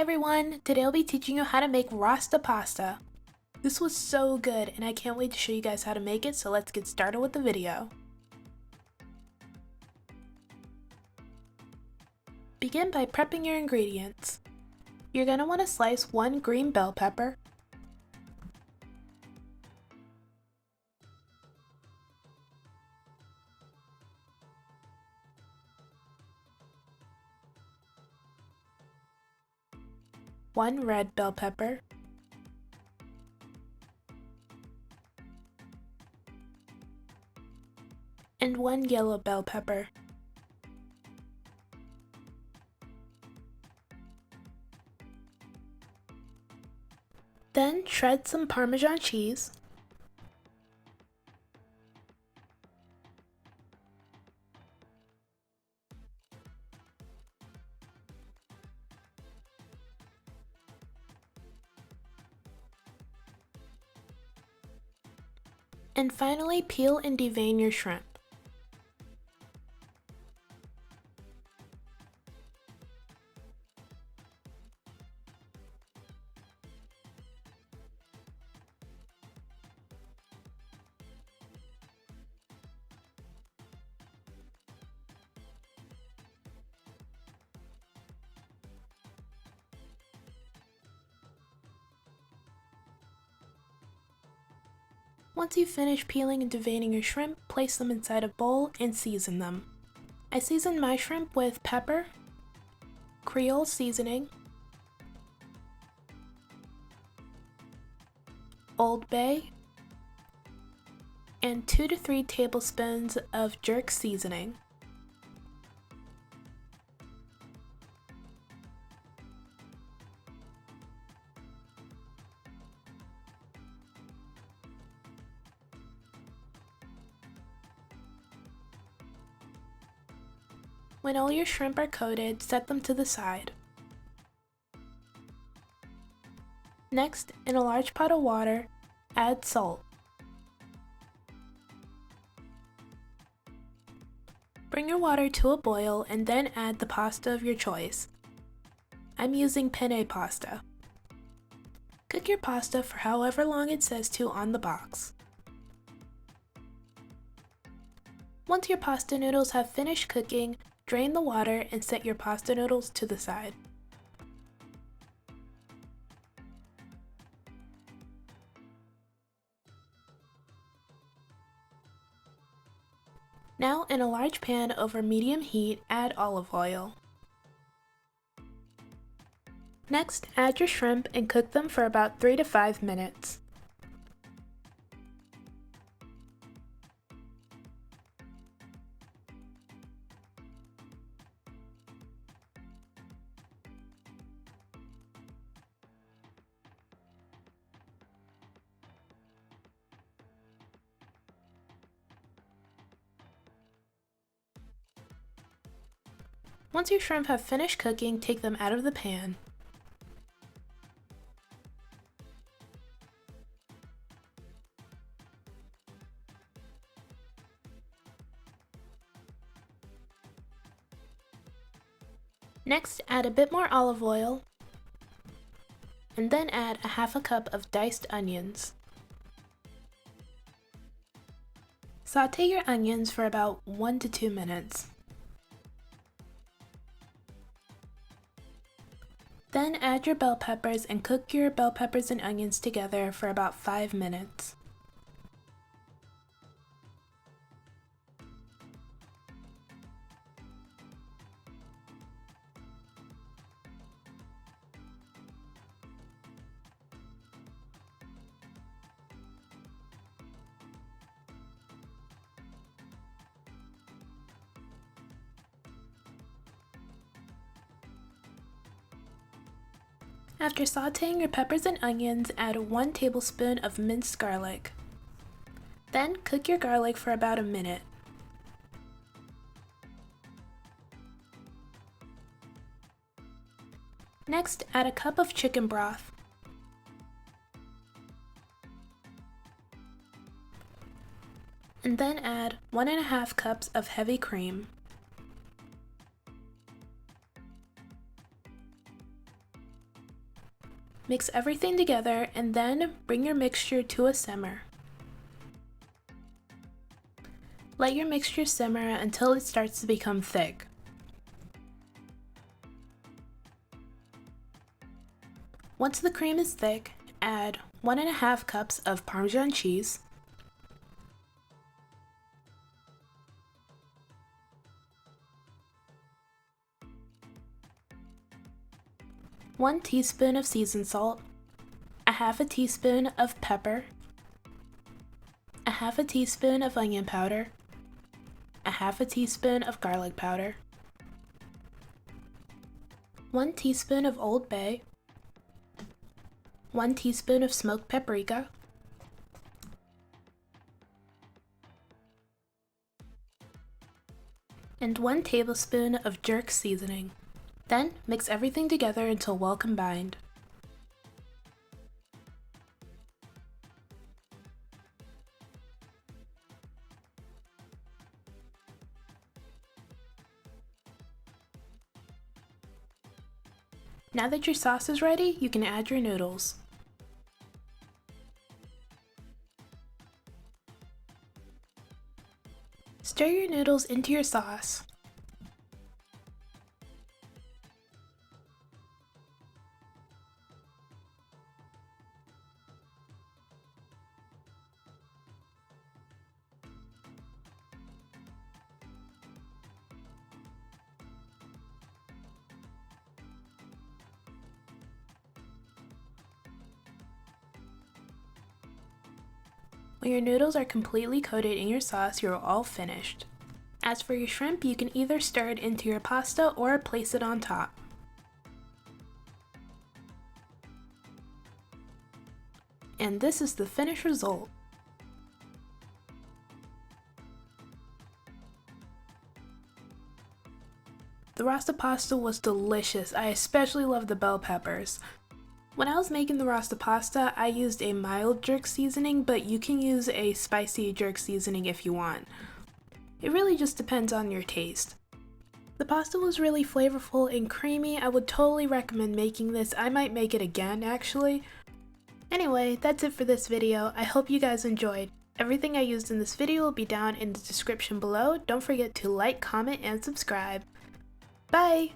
everyone! Today I'll be teaching you how to make Rasta pasta. This was so good and I can't wait to show you guys how to make it, so let's get started with the video. Begin by prepping your ingredients. You're going to want to slice 1 green bell pepper, one red bell pepper, and 1 yellow bell pepper. Then shred some Parmesan cheese, and finally peel and devein your shrimp. Once you finish peeling and deveining your shrimp, place them inside a bowl and season them. I seasoned my shrimp with pepper, Creole Seasoning, Old Bay, and 2 to 3 tablespoons of jerk seasoning. When all your shrimp are coated, set them to the side. Next, in a large pot of water, add salt. Bring your water to a boil and then add the pasta of your choice. I'm using penne pasta. Cook your pasta for however long it says to on the box. Once your pasta noodles have finished cooking, drain the water and set your pasta noodles to the side. Now, in a large pan over medium heat, add olive oil. Next, add your shrimp and cook them for about 3 to 5 minutes. Once your shrimp have finished cooking, take them out of the pan. Next, add a bit more olive oil, and then add a half a cup of diced onions. Sauté your onions for about 1 to 2 minutes. Then add your bell peppers and cook your bell peppers and onions together for about 5 minutes. After sautéing your peppers and onions, add 1 tablespoon of minced garlic. Then cook your garlic for about a minute. Next, add a cup of chicken broth. And then add 1.5 cups of heavy cream. Mix everything together and then bring your mixture to a simmer. Let your mixture simmer until it starts to become thick. Once the cream is thick, add 1.5 cups of Parmesan cheese, 1 teaspoon of seasoned salt, 1/2 teaspoon of pepper, 1/2 teaspoon of onion powder, 1/2 teaspoon of garlic powder, 1 teaspoon of Old Bay, 1 teaspoon of smoked paprika, and 1 tablespoon of jerk seasoning. Then mix everything together until well combined. Now that your sauce is ready, you can add your noodles. Stir your noodles into your sauce. When your noodles are completely coated in your sauce, you're all finished. As for your shrimp, you can either stir it into your pasta or place it on top. And this is the finished result. The Rasta pasta was delicious. I especially love the bell peppers. When I was making the Rasta pasta, I used a mild jerk seasoning, but you can use a spicy jerk seasoning if you want. It really just depends on your taste. The pasta was really flavorful and creamy. I would totally recommend making this. I might make it again, actually. Anyway, that's it for this video. I hope you guys enjoyed. Everything I used in this video will be down in the description below. Don't forget to like, comment, and subscribe. Bye!